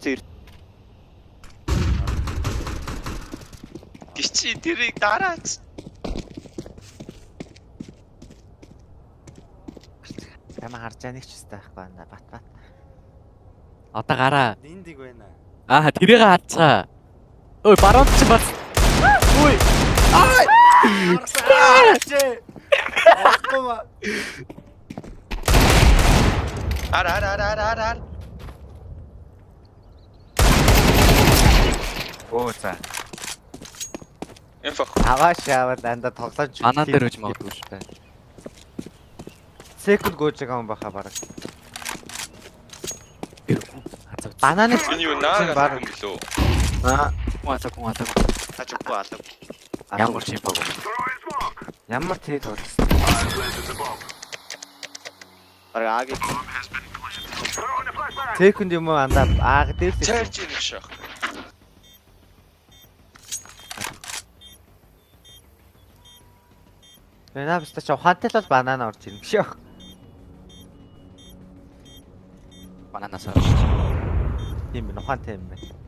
тэр Гिचи тэрийг дараач. Ямаа харж байгаа нэг ч өстэй байхгүй байна. Бат. Одоо гараа. Линдиг байна. Тэрийг хаацгаа. Ой, баруун ч бас. Ой. Ар. оо за. Инфох. Авааш яваад анда тоглоомч. Манаа дээр үж магадгүй шүү дээ. Секунд гоож байгаа юм баха бараг. Хацаа. Бананы Энэ юу наа юм гэлөө. Гуатаа. Хажиггүй алга. Ямар ч юм баг. Ямар тэр болсон. Бараг ааги. Секунд юм уу анда ааг дээр л. Чарж ийн шах. Бэнаа бистэ ч ухаантай л бол банана орж ирнэ шүү. Бананаас. Тийм байна ухаантай юм байна.